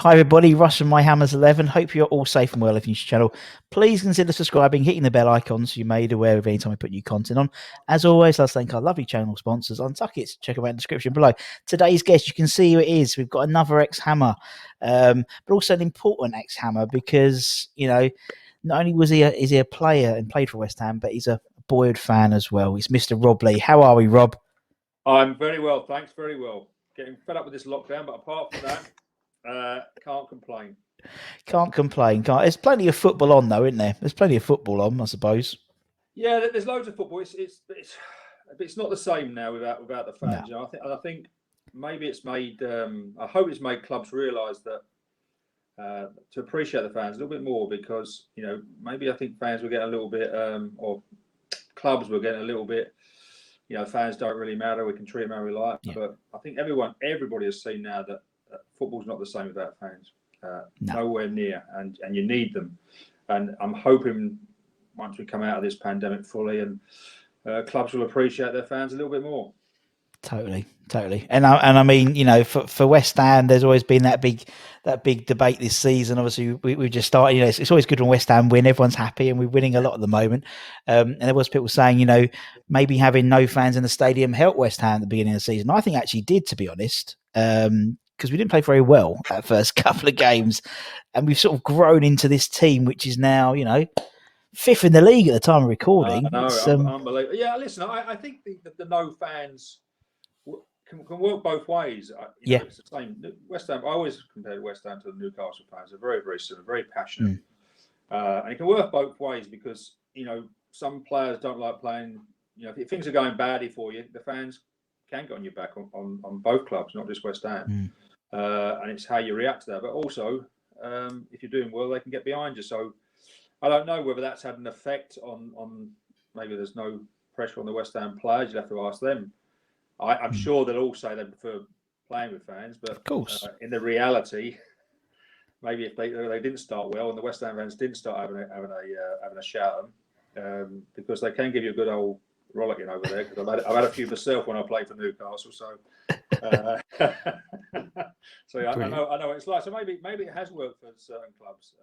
Hi everybody, Russ from My Hammers 11. Hope you're all safe and well if you're new to the channel. Please consider subscribing, hitting the bell icon so you're made aware of any time we put new content on. As always, let's thank our lovely channel sponsors on Tuckets. Check them out in the description below. Today's guest, you can see who it is. We've got another ex-Hammer, but also an important ex-Hammer because, you know, not only is he a player and played for West Ham, but he's a Boyd fan as well. He's Mr. Rob Lee. How are we, Rob? I'm very well, thanks, very well. Getting fed up with this lockdown, but apart from that, can't complain. Can't complain. There's plenty of football on, though, isn't there? There's plenty of football on, I suppose. Yeah, there's loads of football. It's not the same now without the fans. No. You know, I think maybe it's made. I hope it's made clubs realise that to appreciate the fans a little bit more, because you know maybe I think fans will get a little bit, or clubs will get a little bit. You know, fans don't really matter. We can treat them how we like. Yeah. But I think everybody has seen now that football's not the same without fans. Nowhere near, and you need them. And I'm hoping once we come out of this pandemic fully, and clubs will appreciate their fans a little bit more. Totally. And I mean, you know, for West Ham, there's always been that big debate this season. Obviously, we just started. You know, it's always good when West Ham win. Everyone's happy, and we're winning a lot at the moment. And there was people saying, you know, maybe having no fans in the stadium helped West Ham at the beginning of the season. I think it actually did, to be honest. Because we didn't play very well at the first couple of games, and we've sort of grown into this team, which is now, you know, fifth in the league at the time of recording. Unbelievable. Yeah, listen, I think the no fans can work both ways. You know, it's the same. West Ham, I always compare West Ham to the Newcastle fans. They're very, very similar, very passionate. And it can work both ways because, you know, some players don't like playing. You know, if things are going badly for you, the fans can get on your back on both clubs, not just West Ham. And it's how you react to that. But also, if you're doing well, they can get behind you. So I don't know whether that's had an effect on maybe there's no pressure on the West Ham players. You'd have to ask them. I'm sure they'll all say they prefer playing with fans, but of course, in the reality, maybe if they didn't start well and the West Ham fans didn't start having a shout at them, because they can give you a good old rollicking over there. Because I've had a few myself when I played for Newcastle, so so yeah, I know what it's like. So maybe it has worked for certain clubs,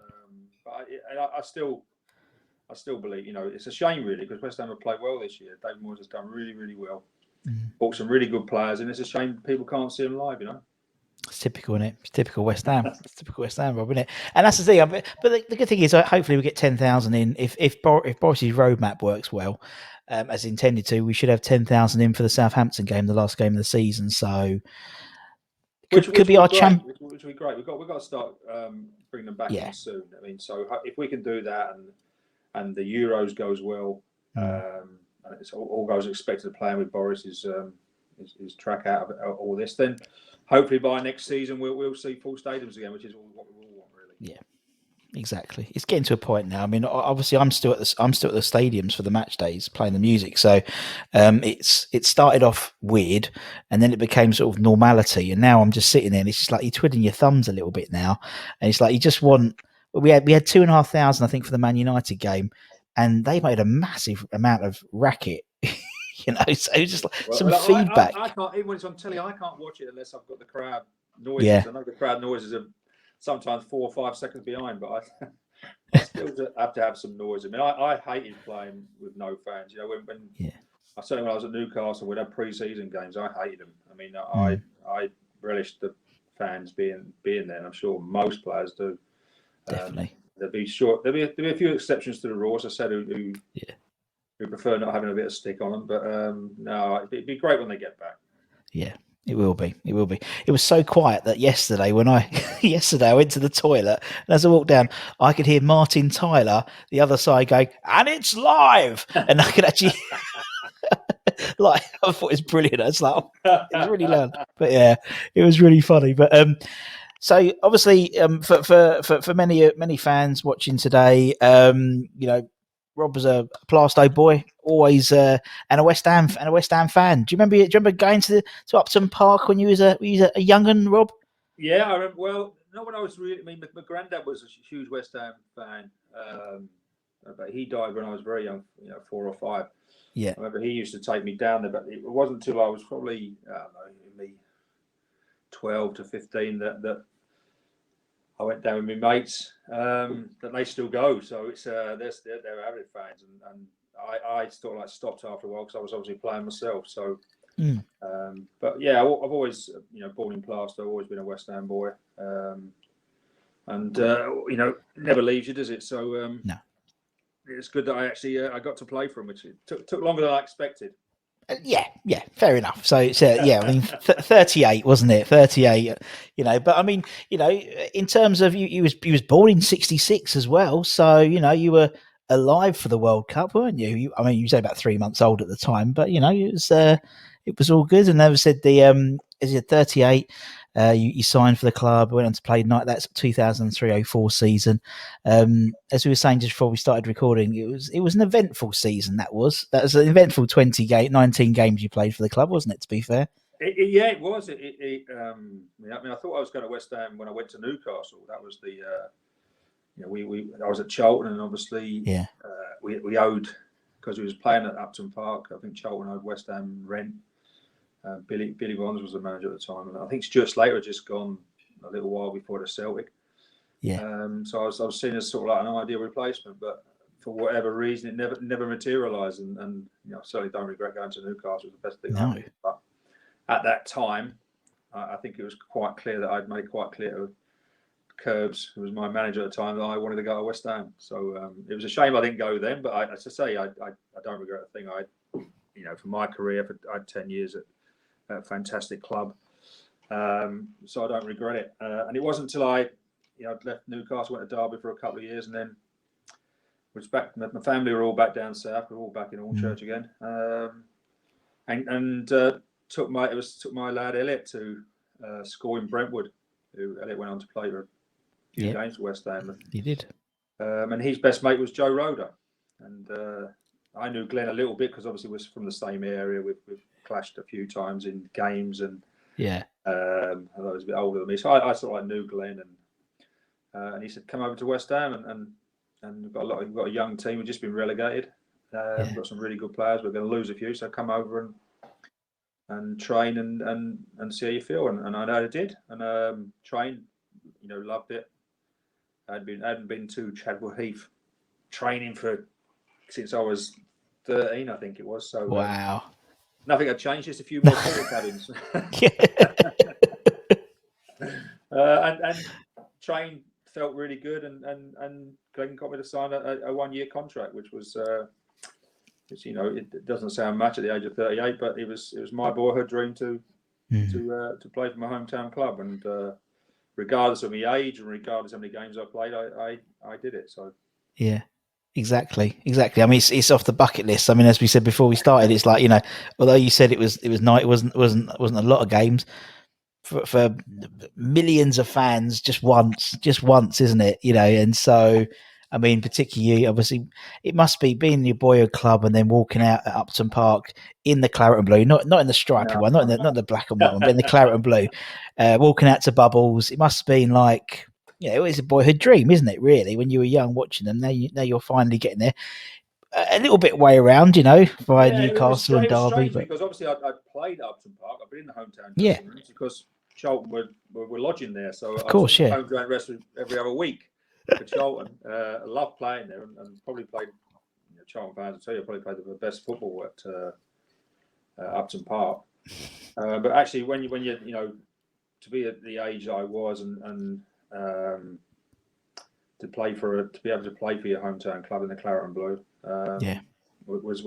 but I still believe, you know, it's a shame really because West Ham have played well this year. David Moyes has done really, really well. Bought some really good players, and it's a shame people can't see them live. You know, it's typical, isn't it? It's typical West Ham. It's typical West Ham, Rob, isn't it? And that's the thing. But the good thing is, hopefully, we get 10,000 in. If Boris's roadmap works well, as intended to, we should have 10,000 in for the Southampton game, the last game of the season. So, which could be our champ. Which would be great. We've got to start bringing them back in soon. I mean, so if we can do that, and the Euros goes well. And it's all goes expected to playing with Boris is track out of all this. Then hopefully by next season we'll see full stadiums again, which is what we all want, really. Yeah, exactly. It's getting to a point now. I mean, obviously I'm still at the stadiums for the match days playing the music. So it started off weird, and then it became sort of normality, and now I'm just sitting there, and it's just like you're twiddling your thumbs a little bit now, and it's like you just want. We had 2,500, I think, for the Man United game. And they made a massive amount of racket, you know. So it was just like some feedback. I can't, even when it's on telly, I can't watch it unless I've got the crowd noises. Yeah. I know the crowd noises are sometimes 4 or 5 seconds behind, but I still have to have some noise. I mean, I hated playing with no fans. You know, when certainly when I was at Newcastle, we'd have pre-season games. I hated them. I mean, I relished the fans being there, and I'm sure most players do. Definitely. There'll be a few exceptions to the rule, as I said, who prefer not having a bit of stick on them. But no, it'd be great when they get back. Yeah, it will be. It will be. It was so quiet that yesterday I went to the toilet, and as I walked down, I could hear Martin Tyler the other side going, "And it's live," and I could actually. Like, I thought it was brilliant. It's like, it was really loud, but yeah, it was really funny. But so obviously, for many fans watching today, you know, Rob was a Plasto boy, always, and a West Ham fan. Do you remember going to Upton Park when you was a young'un, Rob? Yeah, I remember. Well, not when I was really. I mean, my granddad was a huge West Ham fan, but he died when I was very young, you know, 4 or 5. Yeah, I remember he used to take me down there, but it wasn't until I was probably 12 to 15 that I went down with my mates that they still go. So it's they're avid fans, and I sort of like stopped after a while because I was obviously playing myself. So, but yeah, I've always, born in Plaistow, I've always been a West Ham boy, and never leaves you, does it? So no. It's good that I got to play for him, which it took longer than I expected. Yeah, fair enough. So it's I mean, 38, wasn't it? 38, But I mean, in terms of you was born in 66 as well. So you were alive for the World Cup, weren't you? I mean, you say about 3 months old at the time, but it was all good. And never said as you're 38. You signed for the club, went on to play night. That's 2003-04 season. As we were saying just before we started recording, it was an eventful season. That was an eventful 19 games you played for the club, wasn't it? To be fair, yeah, it was. I mean, I thought I was going to West Ham when I went to Newcastle. That was the I was at Charlton, and obviously we owed, because we was playing at Upton Park. I think Charlton owed West Ham rent. Billy Bonds was the manager at the time, and I think Stuart Slater had just gone a little while before the Celtic. Yeah. So I was seen as sort of like an ideal replacement, but for whatever reason, it never materialised. And I certainly don't regret going to Newcastle. It was the best thing I did. But at that time, I think it was quite clear that I'd made quite clear to Curbs, who was my manager at the time, that I wanted to go to West Ham. So it was a shame I didn't go then. But as I say, I don't regret a thing. For my career, I had 10 years at a fantastic club, so I don't regret it. And it wasn't until I left Newcastle, went to Derby for a couple of years, and then was back. My family were all back down south. We're all back in Hornchurch again, and took my lad Elliot to school in Brentwood. Who Elliot went on to play for a few games for West Ham. He did, and his best mate was Joe Roeder, and I knew Glenn a little bit because obviously we're from the same area. We've clashed a few times in games, and although he was a bit older than me, so I sort of like knew Glenn, and he said, "Come over to West Ham, and we've got a young team. We've just been relegated. We've got some really good players. We're going to lose a few, so come over and train and see how you feel." And I know I did, and trained. Loved it. I hadn't been to Chadwell Heath training since I was 13, I think it was. So wow. Nothing had changed, just a few more porta cabins. And train felt really good, and Glenn got me to sign a 1-year contract, which was, it doesn't sound much at the age of 38, but it was my boyhood dream to play for my hometown club, and regardless of my age and regardless of how many games I played, I did it. So yeah. Exactly. I mean, it's off the bucket list. I mean, as we said before we started, it's like, although you said it wasn't a lot of games for millions of fans, just once, isn't it? And so, I mean, particularly, obviously, it must be being in your boyhood club and then walking out at Upton Park in the claret and blue, not in the stripy one, not in the black and white one, but in the claret and blue, walking out to Bubbles. It must have been like, it was a boyhood dream, isn't it? Really, when you were young watching them. Now you're finally getting there. A little bit way around, via Newcastle and Derby. But because obviously I played at Upton Park. I've been in the hometown dressing rooms because Charlton were lodging there. So of course, I was home wrestling every other week for Charlton. I loved playing there, and probably played. Charlton fans will tell you, I probably played the best football at Upton Park. But actually, when you to be at the age I was, and to be able to play for your hometown club in the claret and blue, was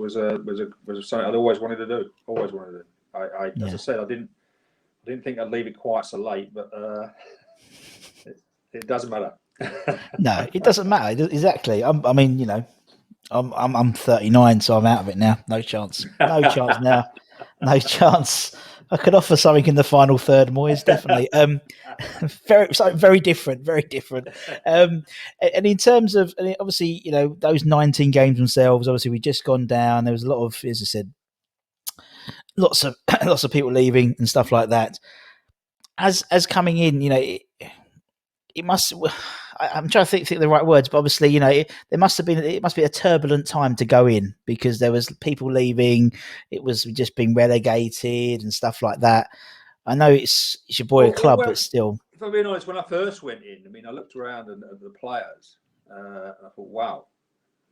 something I'd always wanted to do. As I said, I didn't think I'd leave it quite so late, but it doesn't matter. No, it doesn't matter exactly. I'm 39, so I'm out of it now. No chance now. No chance. I could offer something in the final third, Moyes, definitely. Very different. And in terms of, obviously, those 19 games themselves, obviously, we just gone down. There was a lot of, as I said, lots of people leaving and stuff like that. As coming in, it must. I'm trying to think the right words, but obviously, it must be a turbulent time to go in, because there was people leaving. It was just being relegated and stuff like that. I know it's your boy club, but still. if I'm being honest, when I first went in, I mean, I looked around at the players, and I thought, wow,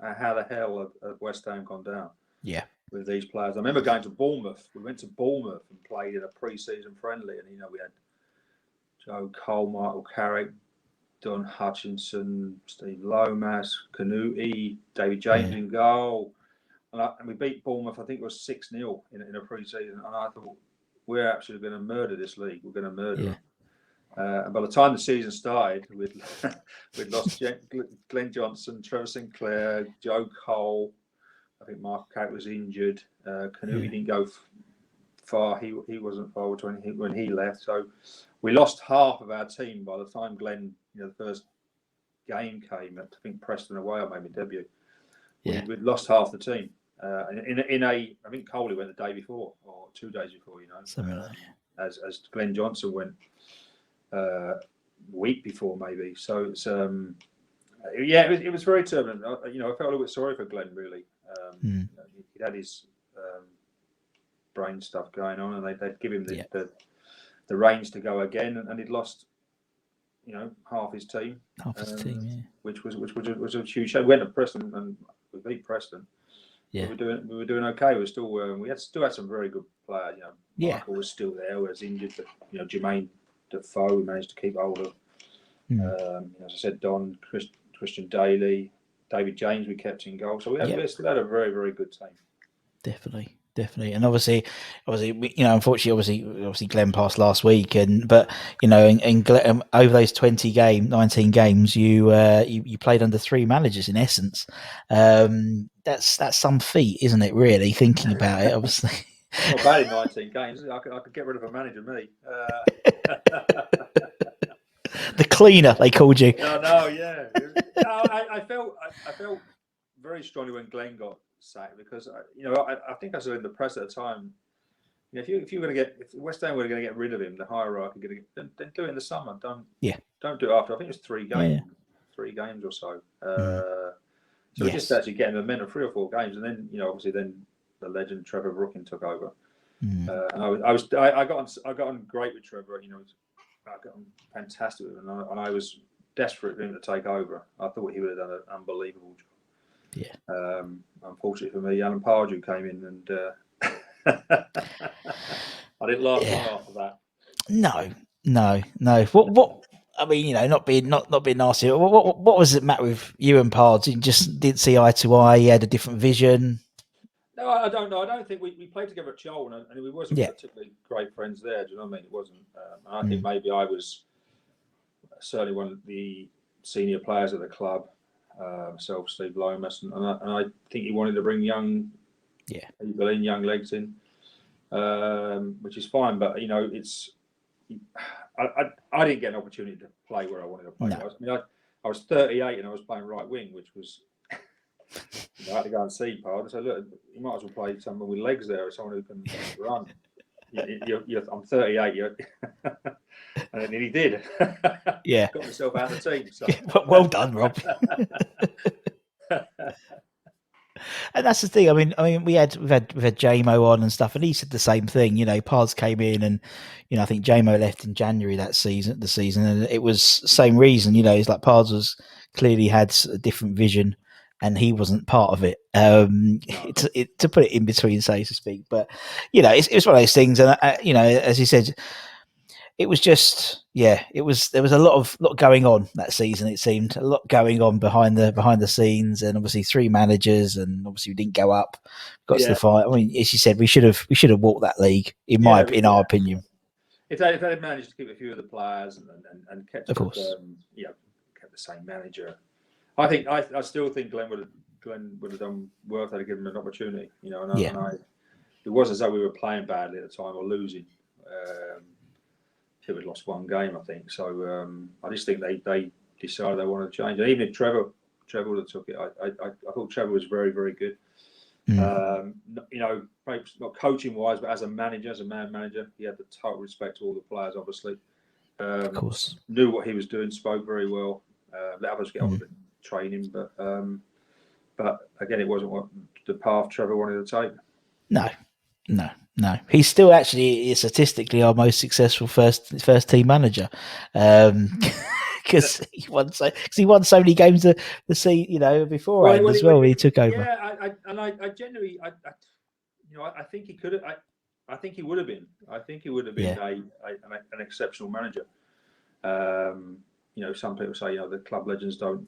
how the hell have West Ham gone down? Yeah. With these players. I remember going to Bournemouth. We went to Bournemouth and played in a pre-season friendly, and we had Joe Cole, Michael Carrick, Don Hutchinson, Steve Lomas, Canuti, David James in goal, and we beat Bournemouth. I think it was 6-0 in a pre-season, and I thought we're absolutely going to murder this league. We're going to murder them. And by the time the season started, we'd lost Glenn Johnson, Trevor Sinclair, Joe Cole. I think Mark Carrick was injured. Canuti didn't go far. He wasn't forward when he left. So we lost half of our team by the time Glenn, the first game came. I think Preston away, I made my debut. Yeah. We'd lost half the team. I think Coley went the day before or 2 days before. Something like that. As Glenn Johnson went a week before maybe. So it's it was very turbulent. I felt a little bit sorry for Glenn really. He had his brain stuff going on, and they'd give him the reins to go again, and he'd lost, half his team. Which was a huge show. We went to Preston and we beat Preston. Yeah, we were doing okay. We still still had some very good players. Michael was still there. Was injured, but Jermaine Defoe we managed to keep hold of. As I said, Don, Christian Daly, David James we kept in goal. So we still had a very, very good team. Definitely, and obviously, unfortunately, obviously, Glenn passed last week, but Glenn, over those 19 games, you played under 3 managers in essence. That's some feat, isn't it? Really, thinking about it, obviously. Not bad in 19 games. I could get rid of a manager, me. The cleaner, they called you. No, yeah. I felt very strongly when Glenn got sacked because I think I said in the press at the time, if West Ham were going to get rid of him, the hierarchy then do it in the summer. Don't do it after. I think it was 3 games, 3 games or so. So just actually getting the men of 3 or 4 games, and then obviously then the legend Trevor Brooking took over. And I got on great with Trevor. I got on fantastic with him, and I was desperate for him to take over. I thought he would have done an unbelievable job. Yeah. Unfortunately for me, Alan Pardew came in, and I didn't last long after that. No. What? I mean, not being nasty. What was it, Matt, with you and Pards? You just didn't see eye to eye. You had a different vision. No, I don't know. I don't think we played together at Charlton, and we wasn't particularly great friends there. Do you know what I mean? It wasn't. And I think maybe I was certainly one of the senior players at the club. Myself, Steve Lomas, and I think he wanted to bring young people in, young legs in, which is fine. But it's I didn't get an opportunity to play where I wanted to play. No. I was 38 and I was playing right wing, which was I had to go and see Pard. So look, you might as well play someone with legs there, or someone who can run. I'm 38. And then he did. Yeah, got himself out of the team. So. Well done, Rob. And that's the thing. I mean, we've had JMO on and stuff, and he said the same thing. Pards came in, and I think JMO left in January the season, and it was same reason. It's like Pards was clearly had a different vision, and he wasn't part of it. To put it in between, so to speak. But it's one of those things, and as he said. It was just, there was a lot going on that season. It seemed a lot going on behind the scenes, and obviously 3 managers, and obviously we didn't go up, got to the final. I mean, as you said, we should have walked that league in our opinion. If they had managed to keep a few of the players and kept, of course, kept the same manager, I still think Glenn would have done well if they'd given him an opportunity. It was as though we were playing badly at the time or losing. We'd lost 1 game, I think. So I just think they decided they wanted to change. And even if Trevor would have took it, I thought Trevor was very, very good. Maybe not coaching wise, but as a manager, as a man manager, he had the total respect to all the players. Obviously, of course, knew what he was doing, spoke very well. Let others get on with the training, but again, it wasn't what the path Trevor wanted to take. No, No, he's still actually statistically our most successful first team manager, because he won so many games the season beforehand as well when he took over. Yeah, I genuinely, I think he could have. I think he would have been. I think he would have been an exceptional manager. Some people say the club legends don't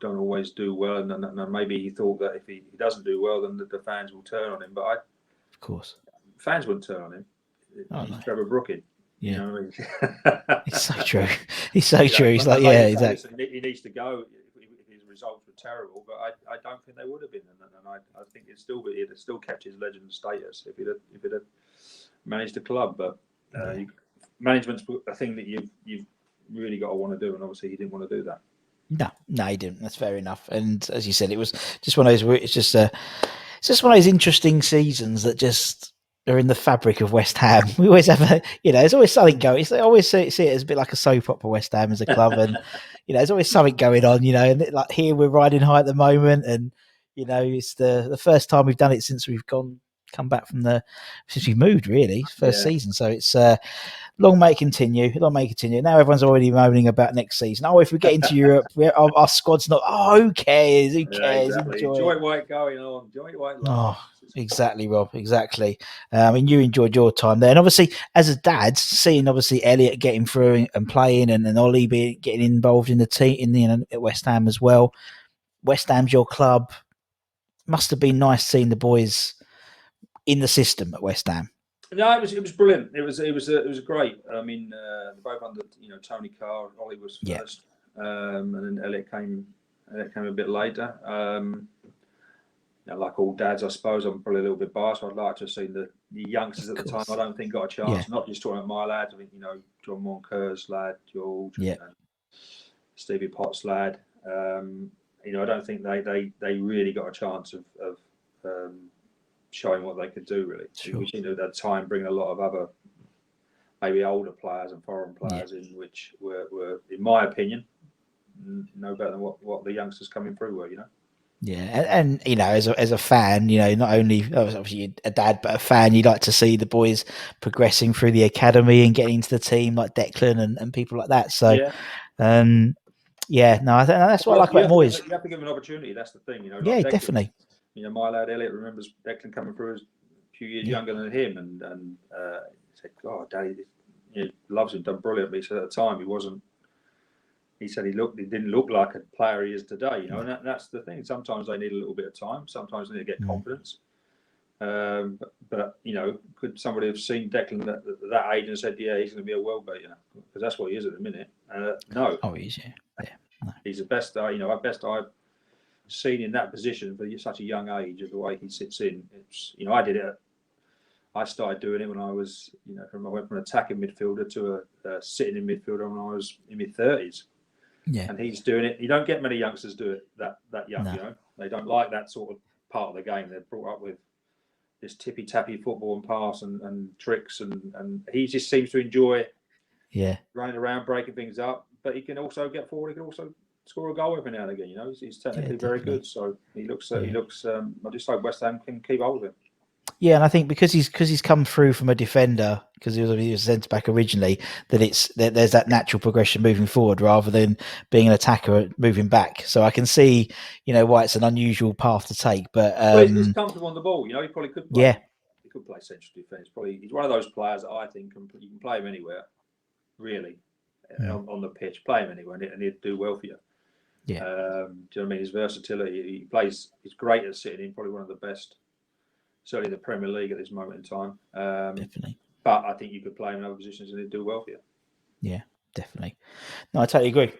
always do well, and maybe he thought that if he doesn't do well, then the fans will turn on him. But of course, fans wouldn't turn on him. He's Trevor Brooking. Yeah, you know what I mean? It's so true. He's so true. He's like, yeah, exactly. Listen, he needs to go if his results were terrible, but I don't think they would have been, and I think it'd have still kept his legend status if it had managed the club. But management's a thing that you've really got to want to do, and obviously he didn't want to do that. No, he didn't. That's fair enough. And as you said, it was just one of those. It's just one of those interesting seasons that just are in the fabric of West Ham. We always have there's always something going. I always see it as a bit like a soap opera, West Ham as a club, and there's always something going on. And like here we're riding high at the moment, and it's the first time we've done it since we've come back since we've moved, really, first season. So it's long may it continue. Now everyone's already moaning about next season. Oh, if we get into Europe, our squad's not. Oh, who cares? Who cares? Exactly. Enjoy white going on. Enjoy white life. Oh, exactly, Rob. Exactly. You enjoyed your time there, and obviously, as a dad, seeing obviously Elliot getting through and playing, and Ollie getting involved in the team at West Ham as well. West Ham's your club. Must have been nice seeing the boys in the system at West Ham. No, it was brilliant. It was great. I mean, both under Tony Carr. Ollie was first, and then Elliot came a bit later. Like all dads, I suppose I'm probably a little bit biased. I'd like to have seen the youngsters at the time. I don't think got a chance. Not just talking about my lads. I mean, John Monker's lad, George, and Stevie Potts' lad. I don't think they really got a chance of showing what they could do, really. Sure. We seem to at that time bring a lot of other, maybe older players and foreign players in, which were, in my opinion, no better than what the youngsters coming through were. Yeah, and as a fan, not only obviously a dad, but a fan, you'd like to see the boys progressing through the academy and getting into the team like Declan and people like that. So, I think that's what I like about Moyes. You have to give them an opportunity. That's the thing, Yeah, like Declan, definitely. My lad Elliot remembers Declan coming through as a few years younger than him, and he said, "God, Daddy, loves him, done brilliantly." So at the time, he wasn't. He said he didn't look like a player he is today, and that's the thing. Sometimes they need a little bit of time. Sometimes they need to get confidence. But could somebody have seen Declan at that age and said, "Yeah, he's going to be a world beater," because that's what he is at the minute? No. Oh, he is. Yeah. No. He's the best. Best I've seen in that position for such a young age of the way he sits in. It's I did it. I started doing it when I was I went from an attacking midfielder to a sitting in midfielder when I was in my 30s. Yeah, and he's doing it. You don't get many youngsters do it that young. No. They don't like that sort of part of the game. They're brought up with this tippy tappy football and pass and tricks, and he just seems to enjoy running around, breaking things up. But he can also get forward. He can also score a goal every now and again. He's technically very good. So he looks. I just hope West Ham can keep hold of him. Yeah, and I think because he's come through from a defender, because he was a centre back originally, that there's that natural progression moving forward rather than being an attacker moving back. So I can see why it's an unusual path to take. But he's comfortable on the ball. He probably could play. Yeah, he could play central defence. He's one of those players that I think you can play him anywhere, really, on the pitch. Play him anywhere, and he'd do well for you. Yeah. Do you know what I mean? His versatility. He's great at sitting in. Probably one of the best. Certainly the Premier League at this moment in time. Definitely. But I think you could play him in other positions and he'd do well for you. Yeah, definitely. No, I totally agree.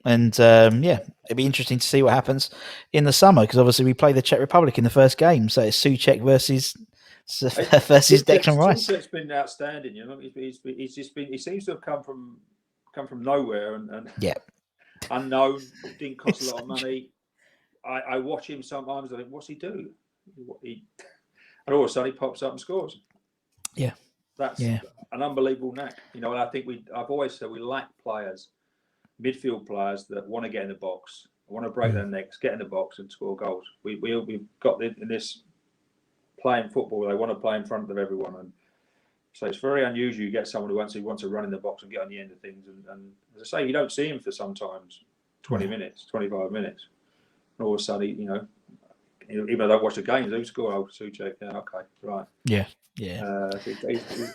And it'd be interesting to see what happens in the summer, because obviously we play the Czech Republic in the first game. So it's Souček versus Declan Rice. Souček's been outstanding. He seems to have come from nowhere and unknown. Didn't cost a lot of money. I watch him sometimes. I think, what's he do? And all of a sudden he pops up and scores. Yeah, that's an unbelievable knack. And I think I've always said we lack players, midfield players that want to get in the box, want to break their necks, get in the box and score goals. We've got in this playing football. They want to play in front of everyone, and so it's very unusual you get someone who wants to run in the box and get on the end of things. And as I say, you don't see him for sometimes 20 minutes, 25 minutes. And all of a sudden, even though I don't watch the games, who scored? Oh, Souček. Yeah, okay, right. Yeah. He's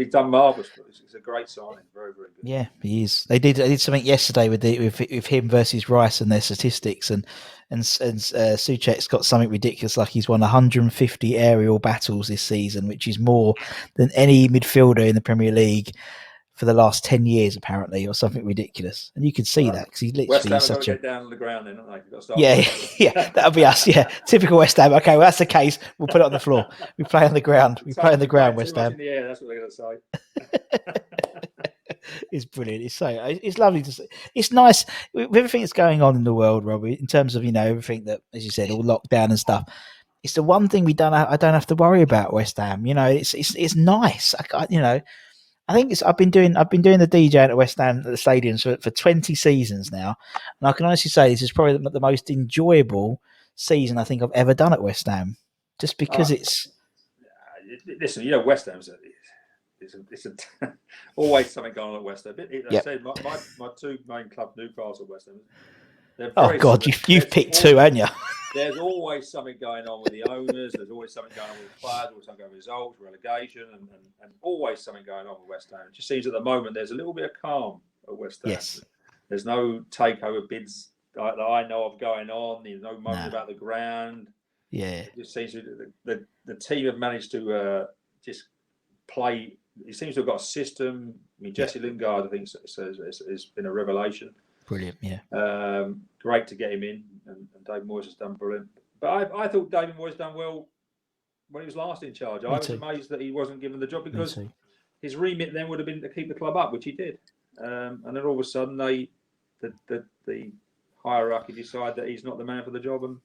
done marvellous. It's a great signing. Very, very good. Yeah, he is. They did something yesterday with him versus Rice and their statistics, and Souček's got something ridiculous, like he's won 150 aerial battles this season, which is more than any midfielder in the Premier League for the last 10 years, apparently, or something ridiculous. And you can see that because he's literally West Ham such get down on the ground, then, aren't they? Yeah, that'll be us. Yeah, typical West Ham. Okay, well that's the case. We'll put it on the floor. We play on the ground. We play on the ground. West Ham. In the air, that's what they're going to say. It's brilliant. It's lovely to see. It's nice with everything that's going on in the world, Robbie. In terms of everything that, as you said, all lockdown and stuff. It's the one thing I don't have to worry about West Ham. It's nice. I think I've been doing the DJ at West Ham at the stadiums for 20 seasons now, and I can honestly say this is probably the most enjoyable season I think I've ever done at West Ham, just because it's. Listen, West Ham's it's always something going on at West Ham. I said my two main clubs, Newcastle, West Ham. Oh God, you've picked two, haven't you? There's always something going on with the owners. There's always something going on with the players. Always something going on with results, relegation, and always something going on with West Ham. It just seems at the moment there's a little bit of calm at West Ham. Yes. There's no takeover bids that I know of going on. There's no moan about the ground. Yeah. It just seems the team have managed to just play. It seems to have got a system. I mean, Jesse Lingard, I think, has been a revelation. Brilliant, yeah. Great to get him in, and David Moyes has done brilliant. But I thought David Moyes done well when he was last in charge. I was amazed that he wasn't given the job because his remit then would have been to keep the club up, which he did. And then all of a sudden, the hierarchy decide that he's not the man for the job, and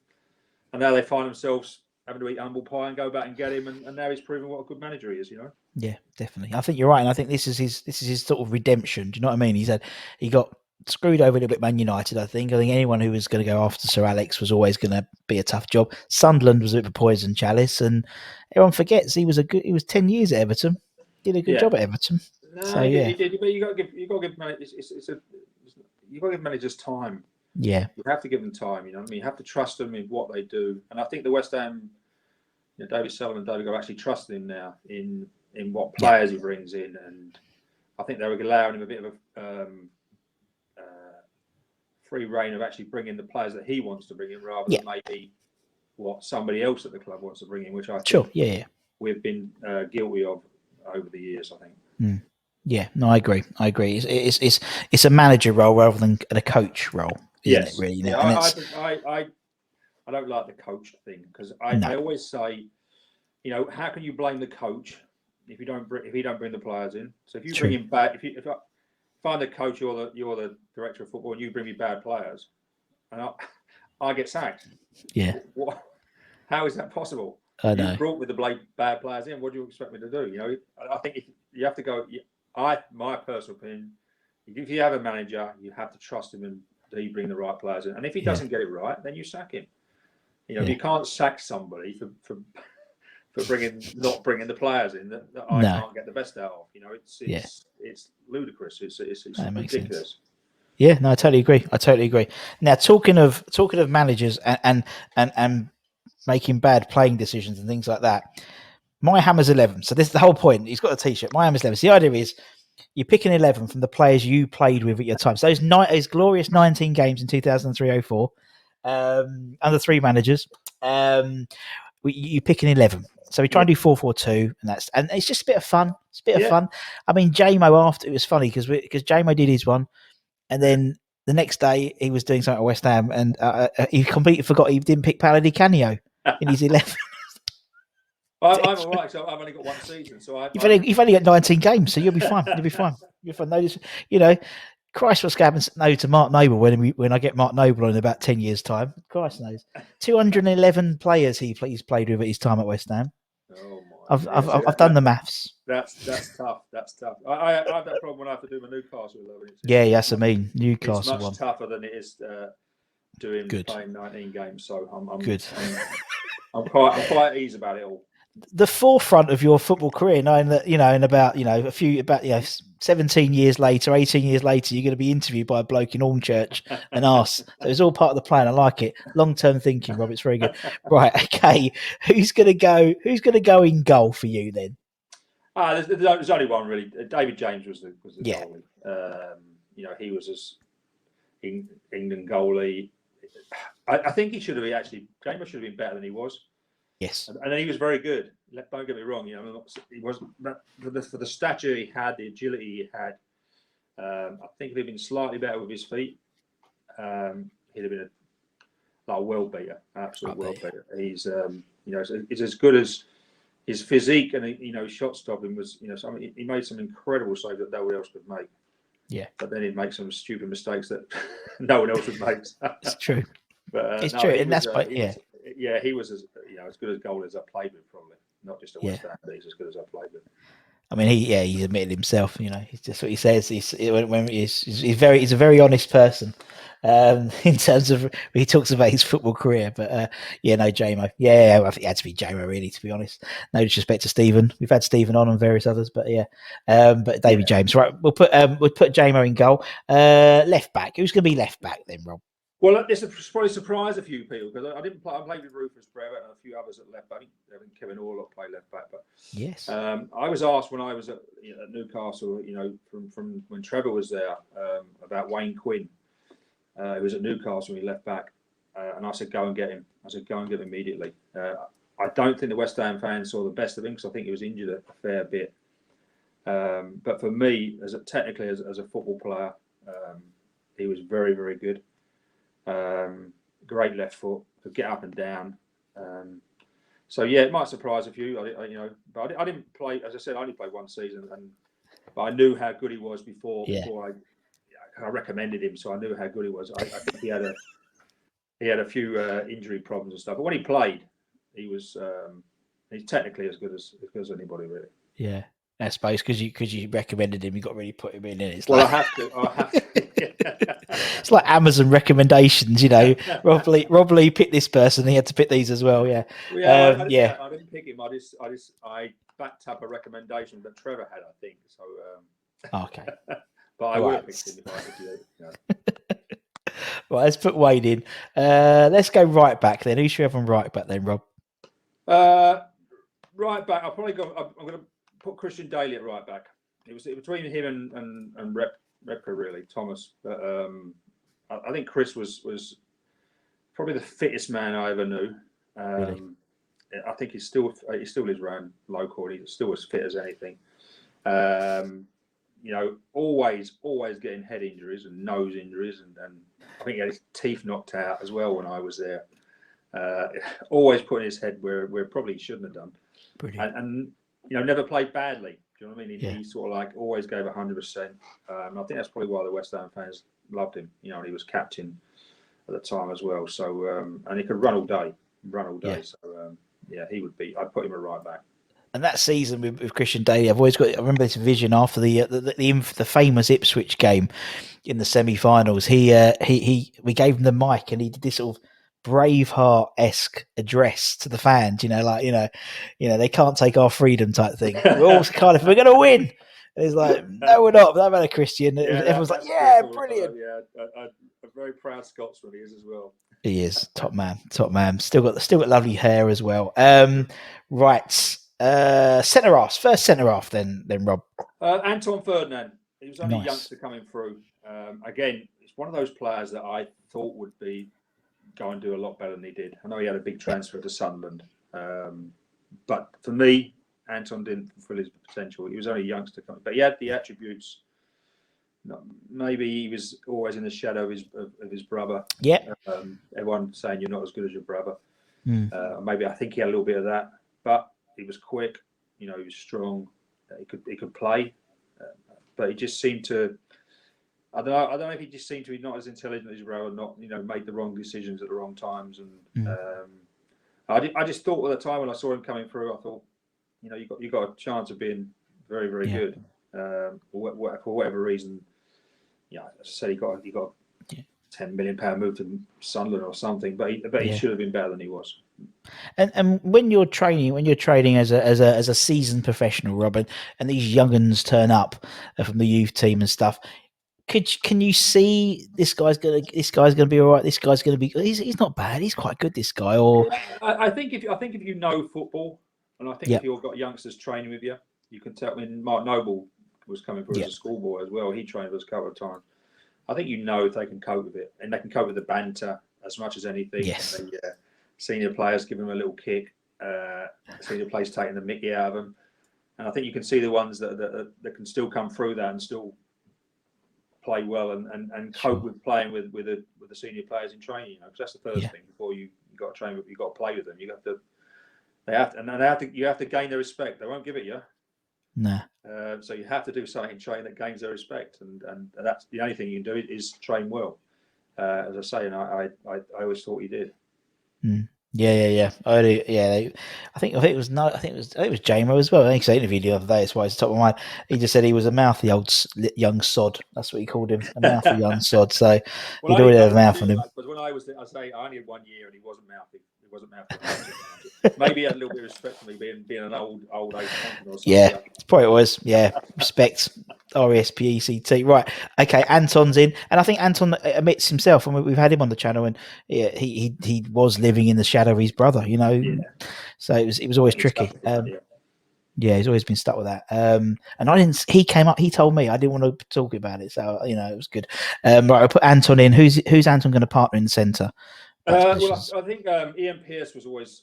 now they find themselves having to eat humble pie and go back and get him, and now he's proven what a good manager he is. Yeah, definitely. I think you're right, and I think this is his sort of redemption. Do you know what I mean? He got screwed over a little bit, Man United. I think anyone who was going to go after Sir Alex was always going to be a tough job. Sunderland was a bit of a poison chalice, and everyone forgets he was 10 years at Everton. Did a good job at Everton. No, so, he did, but you got to give managers time. Yeah, you have to give them time. You have to trust them in what they do, and I think the West Ham, David Sullivan, David Go actually trusting him now in what players he brings in, and I think they were allowing him a bit of a free reign of actually bringing the players that he wants to bring in, rather than maybe what somebody else at the club wants to bring in, which I think we've been guilty of over the years, I think. Mm. Yeah, no, I agree. It's a manager role rather than a coach role, isn't it? Really, I don't like the coach thing because I always say, how can you blame the coach if he don't bring the players in? So if you bring in bad, if I find the coach, you're the director of football, and you bring me bad players, and I get sacked. Yeah. How is that possible? I know. You brought me the bad players in. What do you expect me to do? I think if you have to go. My personal opinion, if you have a manager, you have to trust him and he bring the right players in. And if he doesn't get it right, then you sack him. You can't sack somebody for not bringing the players in that I can't get the best out of. It's ludicrous. It's ridiculous. Sense. Yeah, no, I totally agree. Now, talking of managers and making bad playing decisions and things like that, my Hammer's 11. So this is the whole point. He's got a T-shirt. My Hammer's 11. So the idea is you pick an 11 from the players you played with at your time. So those glorious 19 games in 2003-04, under three managers. You pick an 11. So we try and do 4-4-2, and it's just a bit of fun. It's a bit of fun. I mean, JMO after it was funny because JMO did his one, and then the next day he was doing something at West Ham, and he completely forgot he didn't pick Paolo Di Canio in his 11. I'm all right. So I've only got one season, so you've only got 19 games, so you'll be fine. You'll be fine. No, Christ, what's going to happen? No to Mark Noble when I get Mark Noble in about 10 years' time. Christ knows. 211 players he's played with at his time at West Ham. Oh my! I've done the maths. That's tough. That's tough. I have that problem when I have to do my Newcastle 11. Yeah, yes, I mean Newcastle. It's much tougher than it is playing 19 games. So I'm good. I'm quite easy about it all. The forefront of your football career, knowing that, in about, 17 years later, 18 years later, you're going to be interviewed by a bloke in Ormchurch and asked. So it's all part of the plan. I like it. Long-term thinking, Rob. It's very good. Right. Okay. Who's going to go in goal for you then? There's only one really. David James was the Yeah. goalie. He was as England goalie. I think he should have James should have been better than he was. Yes. And he was very good. Don't get me wrong. He wasn't for the stature he had, the agility he had. I think if he'd been slightly better with his feet, he'd have been a world beater, absolute world beater. He's he's as good as his physique and shot stopping was. He made some incredible saves that nobody else could make. Yeah. But then he'd make some stupid mistakes that no one else would make. It's true. But it's true, and he was as good as goal as I played with, probably not just at West Ham, but he's as good as I played with. I mean, he's admitted himself. He's just what he says. He's a very honest person in terms of when he talks about his football career. But Jamo. I think it had to be Jamo, really, to be honest. No disrespect to Stephen. We've had Stephen on and various others, but but David James. Right, we'll put Jamo in goal. Left back. Who's going to be left back then, Rob? Well, this will probably surprise a few people because I didn't play. I played with Rufus Brevet and a few others at left back. I think Kevin Orlock played left back. But yes, I was asked when I was at Newcastle, from when Trevor was there, about Wayne Quinn. He was at Newcastle when he left back, and I said, "Go and get him." I said, "Go and get him immediately." I don't think the West Ham fans saw the best of him because I think he was injured a fair bit. But for me, as a football player, he was very, very good. Great left foot, could get up and down. So it might surprise a few. But I didn't play. As I said, I only played one season, but I knew how good he was before I recommended him. So I knew how good he was. I think he had a few injury problems and stuff. But when he played, he's technically as good as anybody, really. Yeah. I suppose because you recommended him, you got to really put him in. And I have to. It's like Amazon recommendations, Rob Lee picked this person, he had to pick these as well. Yeah. I didn't pick him. I backed up a recommendation that Trevor had, I think. So. Okay. But I would have picked him if I could do it. Right, let's put Wade in. Let's go right back then. Who should we have on right back then, Rob? Right back. I'm going to put Christian Daly at right back. It was between him and Repka, really, Thomas. But I think Chris was probably the fittest man I ever knew. Really? I think he still lives around local. He's still as fit as anything. Always getting head injuries and nose injuries, and I think he had his teeth knocked out as well when I was there. Always putting his head where probably he shouldn't have done. Brilliant. And never played badly. Do you know what I mean? He sort of always gave 100%. I think that's probably why the West Ham fans loved him. He was captain at the time as well. So and he could run all day. Yeah. So he would be. I'd put him at right back. And that season with Christian Daly, I remember this vision after the famous Ipswich game in the semi-finals. We gave him the mic and he did this sort of Braveheart-esque address to the fans. They can't take our freedom type thing. We're all we're going to win. And he's like, no, we're not. That matter, Christian. Everyone's like, yeah, brilliant. A very proud Scotsman he is as well. He is top man. Still got lovely hair as well. Right. Centre half, first centre half, then Rob. Anton Ferdinand. He was only Nice. a youngster coming through. Again, it's one of those players that I thought would go and do a lot better than he did. I know he had a big transfer to Sunderland, but for me, Anton didn't fulfill his potential. He was only a youngster coming, but he had the attributes. Maybe he was always in the shadow of his brother. Yeah. Everyone saying you're not as good as your brother. Maybe I think he had a little bit of that, but he was quick. He was strong. He could play, but he just seemed to. I don't know if he just seemed to be not as intelligent as his brother, not made the wrong decisions at the wrong times, and I just thought at the time when I saw him coming through, I thought, you got a chance of being very, very good. For whatever reason, as I said, he got £10 million move to Sunderland or something, but he should have been better than he was. And when you're training as a seasoned professional, Robin, and these younguns turn up from the youth team and stuff, can you see this guy's gonna be all right? This guy's gonna be. He's not bad. He's quite good. This guy. Or Yeah, I think if you know football, and I think yeah, if you've got youngsters training with you, you can tell. I mean, Mark Noble was coming through yeah, as a schoolboy as well. He trained with us a couple of times. I think you know if they can cope with it, and they can cope with the banter as much as anything. yes, And the senior players give them a little kick. Senior players taking the mickey out of them, and I think you can see the ones that can still come through that and still play well and cope with playing with the senior players in training. Because that's the first thing before you got to train with. You got to play with them. You have to. You have to gain their respect. They won't give it you. nah. So you have to do something in training that gains their respect, and that's the only thing you can do is train well. As I say, and I always thought he did. Mm. Yeah. I think it was Jamo as well. I think he interviewed the other day. That's why it's top of mind. He just said he was a mouthy old young sod. That's what he called him, a mouthy young sod. So Well, he'd already had a mouth on him. Because when I only had 1 year, and he wasn't mouthy. He wasn't mouthy. Maybe he had a little bit of respect for me being an old age or something. Yeah, probably it was. Yeah, respect. RESPECT. Right. Okay. Anton's in, and I think Anton admits himself, and we've had him on the channel, and he was living in the shadow of his brother. You know, so it was always tricky. Yeah, he's always been stuck with that. And I didn't. He came up. He told me I didn't want to talk about it, so it was good. Right, I'll put Anton in. Who's Anton going to partner in the centre? Well, I think Ian Pearce was always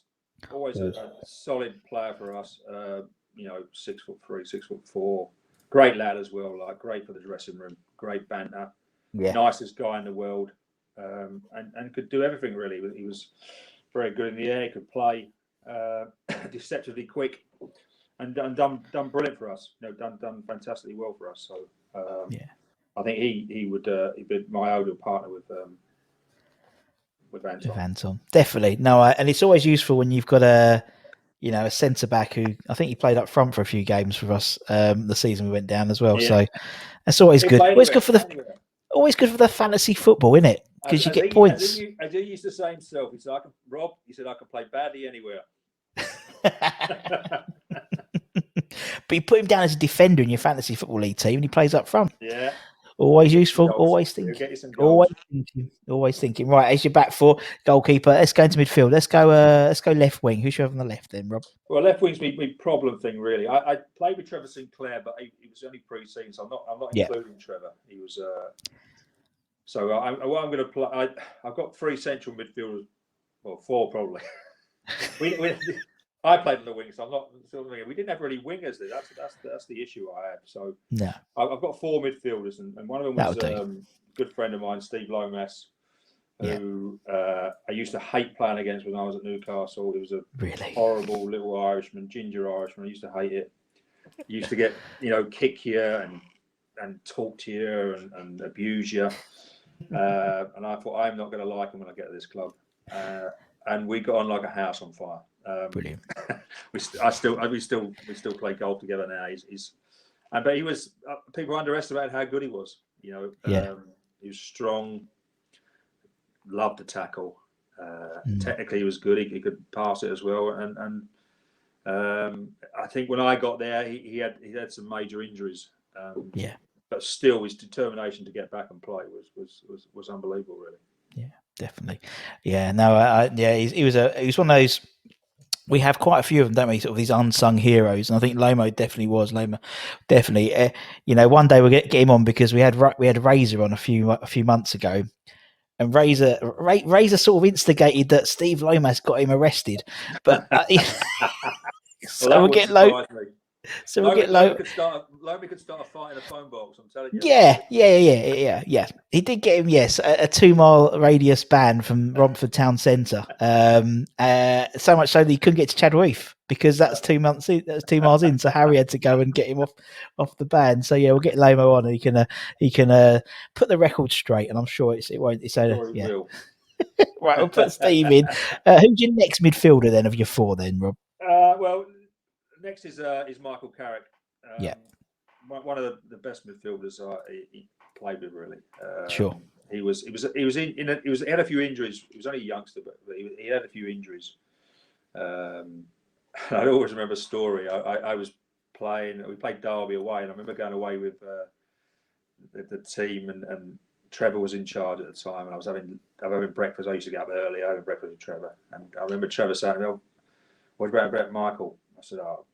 a solid player for us. 6'3", 6'4", great lad as well. Like great for the dressing room, great banter, nicest guy in the world, and could do everything really. He was very good in the air. He could play, deceptively quick, and done brilliant for us. Done fantastically well for us. So I think he would be my ideal partner with Anton. Definitely. No, and it's always useful when you've got a centre back who I think he played up front for a few games for us the season we went down as well. So that's always good. Always good for the fantasy football, isn't it? Because you get points. As he used to say himself, he said, "Rob, he said I can play badly anywhere." But you put him down as a defender in your fantasy football league team, and he plays up front. Yeah. Always useful. Always thinking. Always thinking. Right, as your back four, goalkeeper. Let's go into midfield. Let's go left wing. Who should have on the left then, Rob? Well, left wing's my problem thing really. I played with Trevor Sinclair, but he was only pre-season, so I'm not including Trevor. He was. So I'm going to play. I've got 3 central midfielders. Well, 4 probably. I played on the wing, so I'm not. We didn't have really wingers there. That's the issue I had. So no, I've got 4 midfielders, and one of them was a good friend of mine, Steve Lomas, who I used to hate playing against when I was at Newcastle. He was a horrible little Irishman, ginger Irishman. I used to hate it. He used to get kick you and talk to you and abuse you. And I thought I'm not going to like him when I get to this club. And we got on like a house on fire. Brilliant. we still play golf together now. But he was people underestimated how good he was. He was strong, loved to tackle. Technically, he was good. He could pass it as well. And I think when I got there, he had some major injuries. But still, his determination to get back and play was unbelievable, really. Yeah, definitely. Yeah, no, he was one of those. We have quite a few of them, don't we? Sort of these unsung heroes, and I think Lomo definitely was. Lomo, definitely. One day we'll get him on because we had Razor on a few months ago, and Razor sort of instigated that Steve Lomas got him arrested, but so we'll get low. So we'll get low. Lomi could start a fight in a phone box. I'm telling you. Yeah. He did get him. Yes, a 2-mile radius ban from Romford Town Centre. So much so that he couldn't get to Chadreef because that's 2 months. That's 2 miles in. So Harry had to go and get him off the ban. So yeah, we'll get Lomo on, and he can put the record straight. And I'm sure it won't. Will. Right, we'll put Steve in. Who's your next midfielder then of your 4 then, Rob? Well. Next is Michael Carrick. One of the best midfielders he played with, really. Sure. He had a few injuries. He was only a youngster, but he had a few injuries. I always remember a story. I was playing. We played Derby away, and I remember going away with the team, and Trevor was in charge at the time, and I was having breakfast. I used to get up early, having breakfast with Trevor, and I remember Trevor saying, "Oh, what about Michael?" I said, "Oh,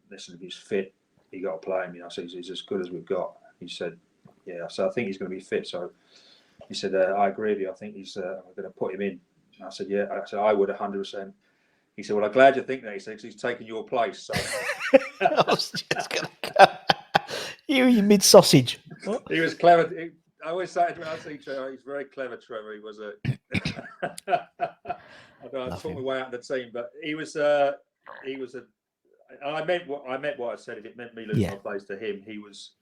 listen, if he's fit, you got to play him." I said, "He's as good as we've got." He said, "Yeah." So I think he's going to be fit. So he said, "I agree with you. I think we're going to put him in." And I said, "Yeah." I said, "I would 100%." He said, "Well, I'm glad you think that." He said, "He's taking your place." So I was just going to you mid sausage. He was clever. I always say it when I see Trevor, he's very clever, Trevor. He was I talked my way out of the team, but he was I meant what I said. If it meant me losing my place to him, he was,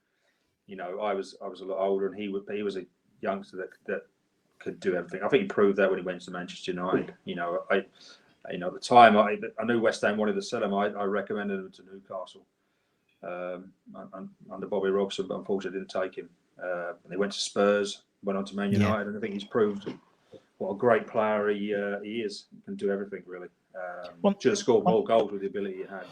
I was a lot older, and he was a youngster that could do everything. I think he proved that when he went to Manchester United. At the time I knew West Ham wanted to sell him. I recommended him to Newcastle under Bobby Robson, but unfortunately didn't take him. They went to Spurs, went on to Man United, and I think he's proved what a great player he is. He can do everything, really. Should have scored more goals with the ability he had.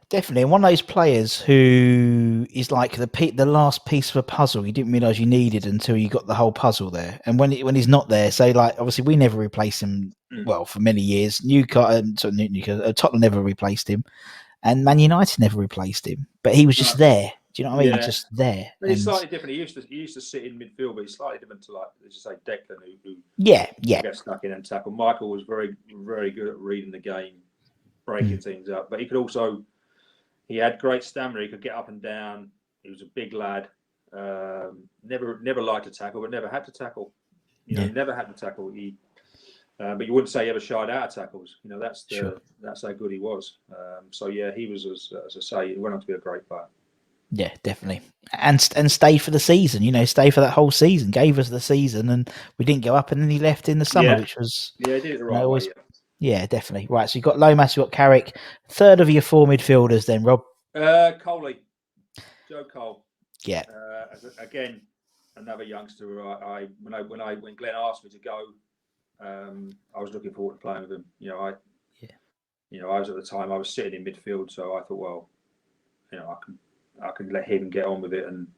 Definitely. And one of those players who is like the last piece of a puzzle you didn't realise you needed until you got the whole puzzle there. And when he's not there, say, like, obviously we never replaced him, well, for many years. Tottenham never replaced him. And Man United never replaced him. But he was just there. Do you know what I mean? Just there. But he's slightly different. He used to sit in midfield, but he's slightly different to, like, let's just say, Declan, who gets stuck in and tackle. Michael was very, very good at reading the game, breaking things up. But he had great stamina. He could get up and down. He was a big lad. Never liked to tackle, but never had to tackle. Never had to tackle. But you wouldn't say he ever shied out of tackles. That's how good he was. He was, as I say, he went on to be a great player. Yeah, definitely, and stayed for the season. Stayed for that whole season. Gave us the season, and we didn't go up, and then he left in the summer, which was he did it the right way. Yeah, definitely. Right, so you've got Lomas, you've got Carrick. Third of your four midfielders then, Rob? Coley. Joe Cole. Yeah. Again, another youngster. When Glenn asked me to go, I was looking forward to playing with him. I was at the time, I was sitting in midfield, so I thought, well, I can let him get on with it. And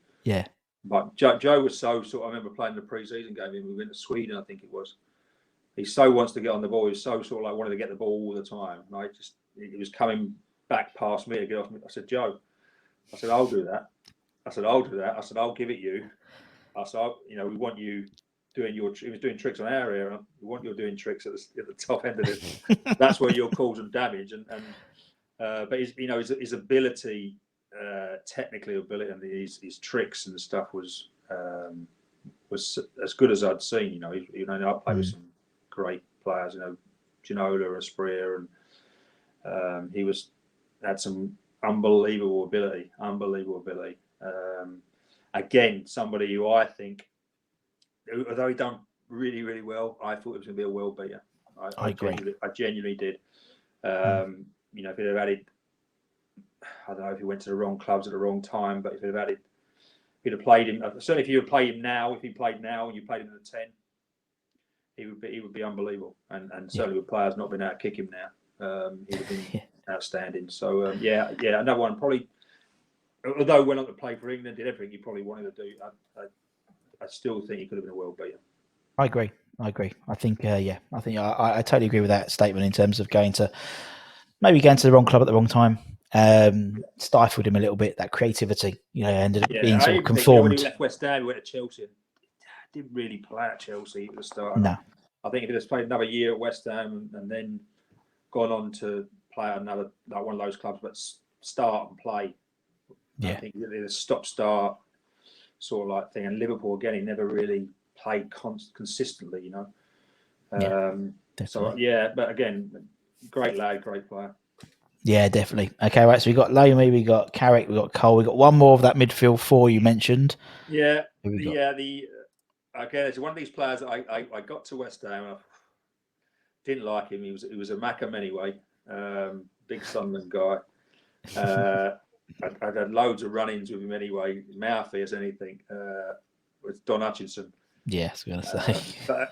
but Joe was so sort of, I remember playing the pre-season game, and we went to Sweden, I think it was. He so wants to get on the ball. He's so sort of like wanted to get the ball all the time. And he was coming back past me to get off me. I said, Joe, I'll do that. I said, I'll give it you. I said, we want you doing he was doing tricks on our area. We want you doing tricks at the top end of it. That's where you'll cause some damage. But his ability, technically ability, and his tricks and stuff was as good as I'd seen. I played with some great players, Ginola, Espria, and he had some unbelievable ability. Again, somebody who I think, although he done really, really well, I thought he was going to be a world beater. I agree. I genuinely did. If he'd have added, I don't know if he went to the wrong clubs at the wrong time, but if he'd have played him, certainly if you would play him now, if he played now and you played him in the 10, he would be unbelievable. And certainly with players not being able to kick him now, he would have been outstanding. So another one probably. Although went on to play for England, did everything he probably wanted to do, I still think he could have been a world beater. I agree. I think I totally agree with that statement in terms of going to the wrong club at the wrong time. Stifled him a little bit, that creativity, ended up being sort of conformed. When he left West Ham, he went to Chelsea. Didn't really play at Chelsea at the start. No. I think if he had played another year at West Ham and then gone on to play at another, like one of those clubs, but start and play. I think it was a stop-start sort of like thing. And Liverpool, again, he never really played consistently, but again, great lad, great player. Yeah, definitely. Okay, right. So we got Lomi, we got Carrick, we got Cole, we got one more of that midfield four you mentioned. Yeah, it's one of these players that I got to West Ham. And I didn't like him. He was a Mackham anyway. Big Sunderland guy. I'd had loads of run-ins with him anyway, mouthy as anything, with Don Hutchinson. Yes, I was going to say.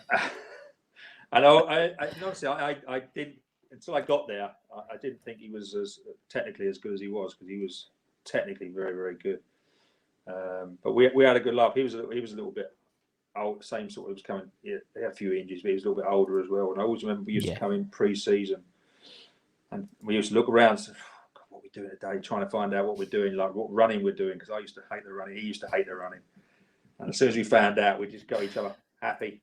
And honestly, I didn't until I got there, I didn't think he was as technically as good as he was, because he was technically very, very good. But we had a good laugh. He was a little bit old, same sort of was coming. He had a few injuries, but he was a little bit older as well. And I always remember we used to come in pre-season, and we used to look around and say, oh, God, what are we doing today? Trying to find out what we're doing, like what running we're doing, because I used to hate the running. He used to hate the running. And as soon as we found out, we just got each other happy.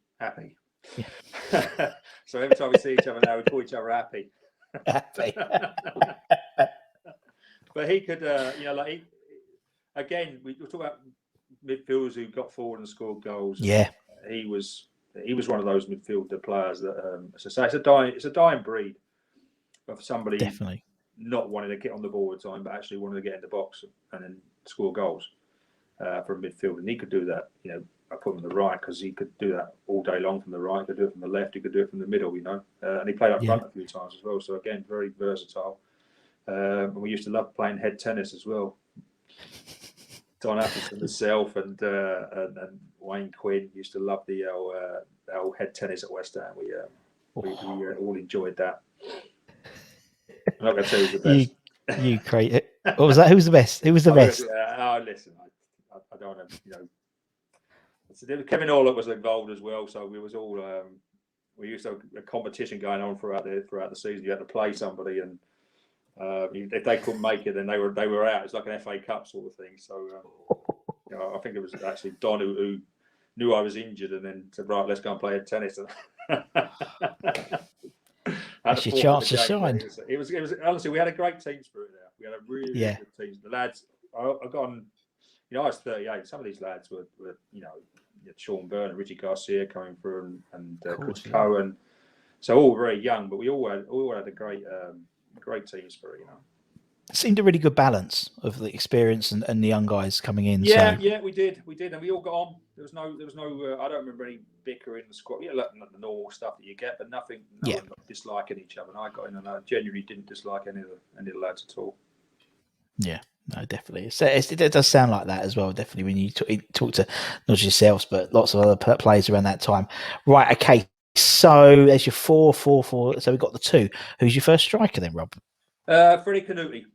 Yeah. So every time we see each other now, we call each other happy. But he could, again, we talk about midfielders who got forward and scored goals. Yeah, he was one of those midfielder players that, as I say, it's a dying breed of somebody definitely not wanting to get on the ball all the time, but actually wanting to get in the box and then score goals from midfield. And he could do that. I put him on the right because he could do that all day long from the right. He could do it from the left. He could do it from the middle. And he played up front a few times as well. So again, very versatile. And we used to love playing head tennis as well. Don Appleton himself and Wayne Quinn used to love the old head tennis at West Ham. We all enjoyed that. I'm not going to tell you who's the best. You create it. What was that? Who was the best? Who was the best? Listen, I don't want to. Kevin Orlock was involved as well, so we was all. We used to have a competition going on throughout the season. You had to play somebody, and if they couldn't make it, then they were out. It's like an FA Cup sort of thing. So I think it was actually Don who knew I was injured and then said, right, let's go and play tennis. That's your chance to shine. It was honestly, we had a great team spirit there. We had a really good team. The lads, I got on. I was 38. Some of these lads were Sean Byrne and Richie Garcia coming through, and Chris Cohen. So all very young, but we all had a great team spirit. It seemed a really good balance of the experience and the young guys coming in. Yeah, we did, and we all got on. There was no. I don't remember any bickering in the squad. The normal stuff that you get, but nothing. No one disliking each other. And I got in, and I genuinely didn't dislike any of the lads at all. Yeah, no, definitely. It does sound like that as well. Definitely, when you talk to not just yourselves, but lots of other players around that time. Right. Okay. So there's your 4-4-4. So we've got the two. Who's your first striker then, Rob? Freddie Canuti.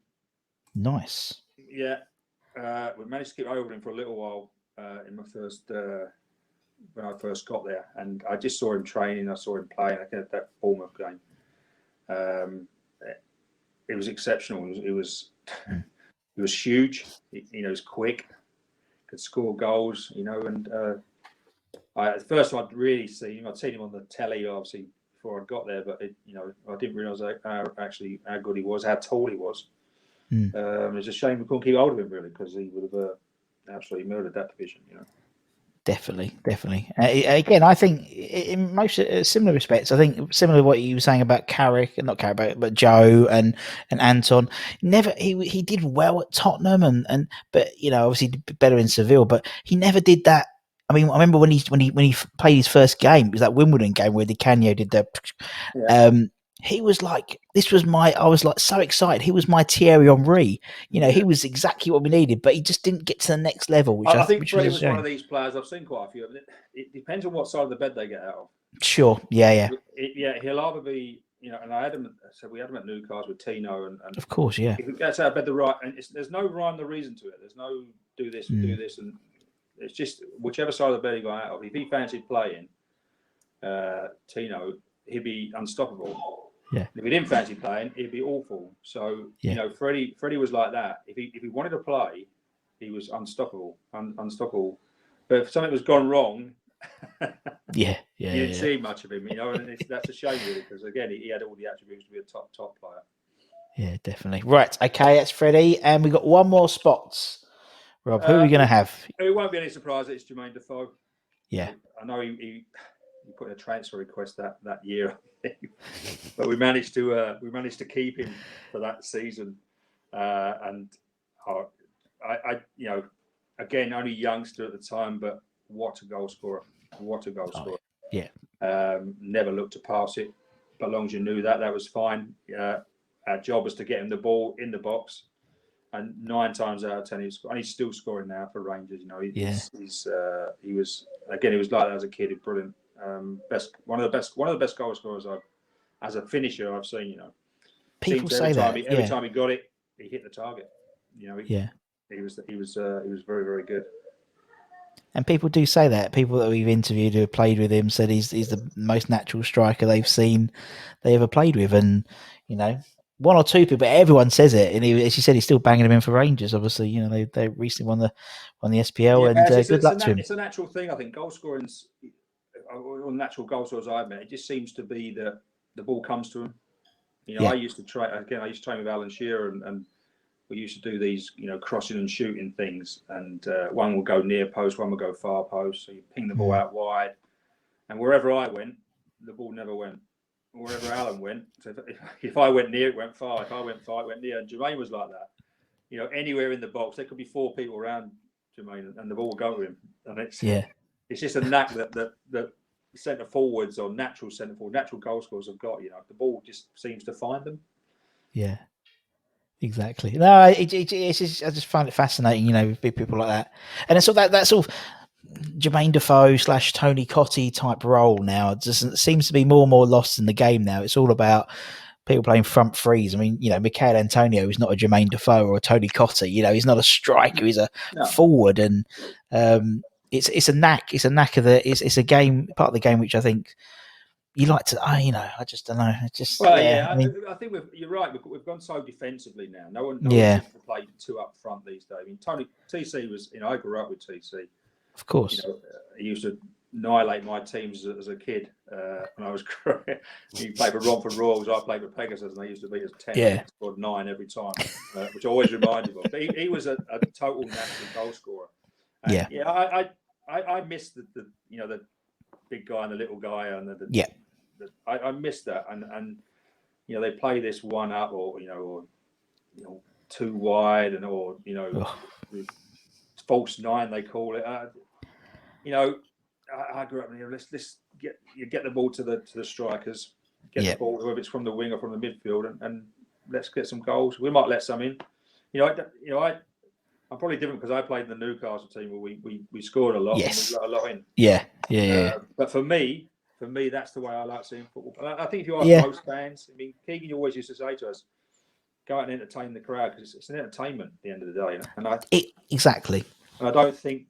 Nice. Yeah, we managed to keep hold of him for a little while in my first when I first got there, and I just saw him training. I saw him playing. I think that Bournemouth game. It was exceptional. It was huge. He was quick, could score goals. And the first time I'd really seen him, I'd seen him on the telly, obviously, before I got there. But I didn't realise how good he was, how tall he was. It's a shame we couldn't keep hold of him, really, because he would have absolutely murdered that division. Definitely. Again, I think in most similar respects, I think similar to what you were saying about but Joe and Anton. Never he did well at Tottenham, but obviously better in Seville. But he never did that. I mean, I remember when he played his first game, it was that Wimbledon game where Di Canio did the. Yeah. He was like, I was like so excited. He was my Thierry Henry. He was exactly what we needed, but he just didn't get to the next level. Which I think Freddie was one of these players. I've seen quite a few of them. It depends on what side of the bed they get out of. Sure. Yeah. He'll either be, and I had him. So we had him at Newcastle with Tino, and of course, yeah. If he gets out of bed the right, and there's no rhyme or reason to it. There's no do this and do this, and it's just whichever side of the bed he got out of. If he fancied playing, Tino, he'd be unstoppable. Yeah. If he didn't fancy playing, he'd be awful. So Freddie was like that. If he wanted to play, he was unstoppable. But if something was gone wrong, you didn't see much of him. And that's a shame, really, because again, he had all the attributes to be a top player. Yeah, definitely. Right. Okay, that's Freddie, and we got one more spot. Rob, who are we going to have? It won't be any surprise that it's Jermaine Defoe. Yeah, I know he put in a transfer request that year. But we managed to keep him for that season, and I again, only youngster at the time, but what a goal scorer! Yeah. Never looked to pass it, but as long as you knew that was fine. Our job was to get him the ball in the box, and 9 times out of 10 he's still scoring now for Rangers. He was like that as a kid. Brilliant. One of the best goal scorers as a finisher, I've seen, people say that every time he got it, he hit the target. He was very, very good. And people do say that. People that we've interviewed who have played with him said he's the most natural striker they've seen, they ever played with. And, one or two people, everyone says it. And as you said, he's still banging them in for Rangers. Obviously, they recently won the SPL, and good luck to him. It's a natural thing, I think. Goal scoring's, or natural goal scorers I've met, it just seems to be that the ball comes to him. I used to train with Alan Shearer, and we used to do these, crossing and shooting things, and one will go near post, one will go far post. So you ping the ball out wide, and wherever I went, the ball never went. Wherever Alan went, so if I went near, it went far. If I went far, it went near. And Jermaine was like that. Anywhere in the box, there could be 4 people around Jermaine, and the ball will go to him. And it's just a knack that centre forwards or natural centre forward, natural goal scorers have got. The ball just seems to find them. Yeah. Exactly. No, it's just, I just find it fascinating, with people like that. And it's all that's all Jermaine Defoe / Tony Cottee type role now. It seems to be more and more lost in the game now. It's all about people playing front threes. I mean, Michael Antonio is not a Jermaine Defoe or a Tony Cottee. He's not a striker. He's a forward, and it's a knack. It's a knack of it's a game, part of the game which I think you like to, I just don't know. It's just, I think you're right. We've gone so defensively now. No one seems to play 2 up front these days. I mean, TC was, I grew up with TC. Of course. He used to annihilate my teams as a kid when I was growing. He played for Romford Royals. I played for Pegasus, and they used to beat us 10. He scored 9 every time, which I always reminded him of. But he was a total natural goal scorer. And I missed the big guy and the little guy, and I missed that, and they play this 1 up or 2 wide, and false 9 they call it. I grew up. Let's get the ball to the strikers, get the ball, whether it's from the wing or from the midfield, and let's get some goals. We might let some in. I'm probably different because I played in the Newcastle team where we scored a lot and we let a lot in. Yeah. But for me, that's the way I like seeing football. I think if you ask most fans, Keegan always used to say to us, go out and entertain the crowd, because it's an entertainment at the end of the day. And exactly. And I don't think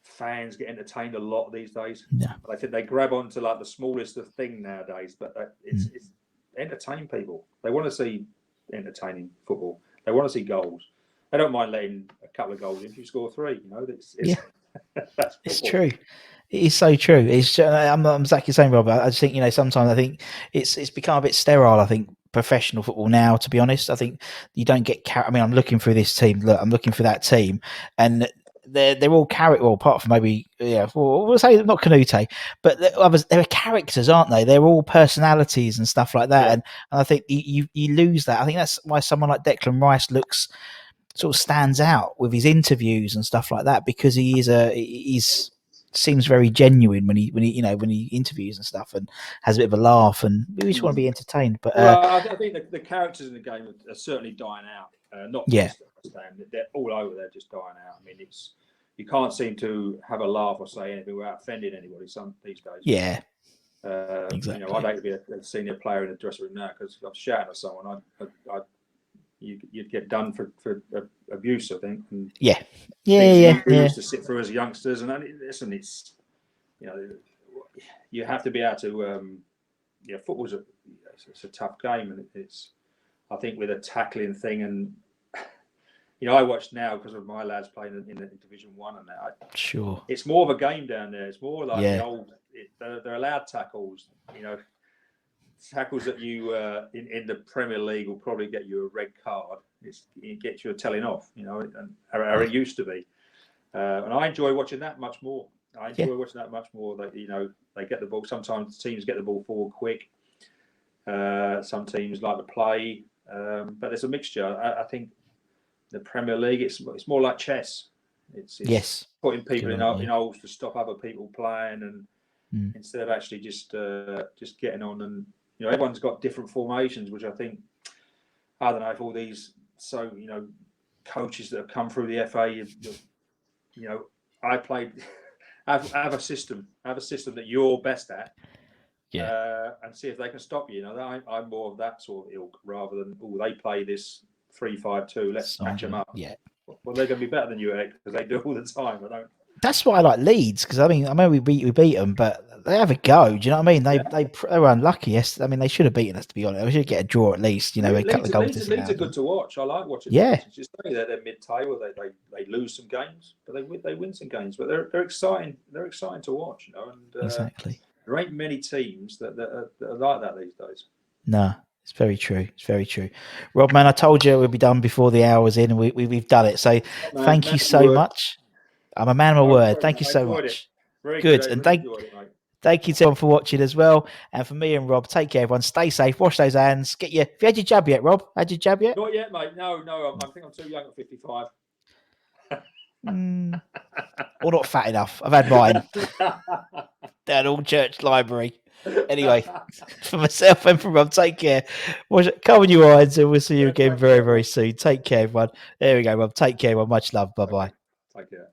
fans get entertained a lot these days. No. I think they grab onto the smallest of thing nowadays, but it's entertain people. They want to see entertaining football. They want to see goals. They don't mind letting a couple of goals in if you score 3. It's true. It is so true. I'm exactly the same, Rob. I just think sometimes I think it's become a bit sterile. I think professional football now, to be honest, I think you don't get. I'm looking through this team. Look, I'm looking for that team, and they're all character. Well, apart from maybe we'll say not Canute, but there are characters, aren't they? They're all personalities and stuff like that. And I think you lose that. I think that's why someone like Declan Rice sort of stands out with his interviews and stuff like that, because he's seems very genuine when he interviews and stuff, and has a bit of a laugh, and we just want to be entertained. But I think the characters in the game are certainly dying out. Not just they're all over. They're just dying out. I mean, you can't seem to have a laugh or say anything without offending anybody. These days. Yeah. Exactly. I'd hate to be a senior player in the dressing room now, because if I'm shouting at someone, you'd get done for abuse, I think. And we used to sit through as youngsters, and listen, it's you have to be able to. Football's it's a tough game, and it's I think with a tackling thing, and I watch now because of my lads playing in Division 1, and that. Sure. It's more of a game down there. It's more like the old. They're allowed tackles. Tackles that you in the Premier League will probably get you a red card. It gets you a telling off, and how it used to be. And I enjoy watching that much more. They they get the ball. Sometimes teams get the ball forward quick. Some teams like to play, but there's a mixture. I think the Premier League, it's more like chess. It's putting people in holes to stop other people playing, and instead of actually just getting on, and everyone's got different formations, which I think, I don't know if all these coaches that have come through the FA, I played have a system that you're best at, and see if they can stop you. I'm more of that sort of ilk rather than they play this 3-5-2. Let's match them up. Yeah. Well, they're going to be better than you, Ed, because they do all the time. That's why I like Leeds, because I know we beat them, but they have a go. Do you know what I mean? They were unlucky. Yes, I mean they should have beaten us, to be honest. We should get a draw at least. A couple of goals. Leeds are good to watch. I like watching. Yeah, Leeds. It's just they're mid-table. They lose some games, but they win some games. But they're exciting. They're exciting to watch. And exactly. There ain't many teams that are like that these days. No. It's very true. It's very true. Rob, man, I told you we'd be done before the hour was in, and we've done it. So thank you so much. I'm a man of my word. Thank you so much. Very good. And thank you to everyone for watching as well. And for me and Rob, take care, everyone. Stay safe. Wash those hands. Have you had your jab yet, Rob? Had your jab yet? Not yet, mate. No. I think I'm too young at 55. Or not fat enough. I've had mine. Down All Church Library. Anyway, for myself and for Rob, take care. Cover your eyes, and we'll see you again very, very soon. Take care, everyone. There we go, Rob. Take care, everyone. Much love. Bye-bye. Take care.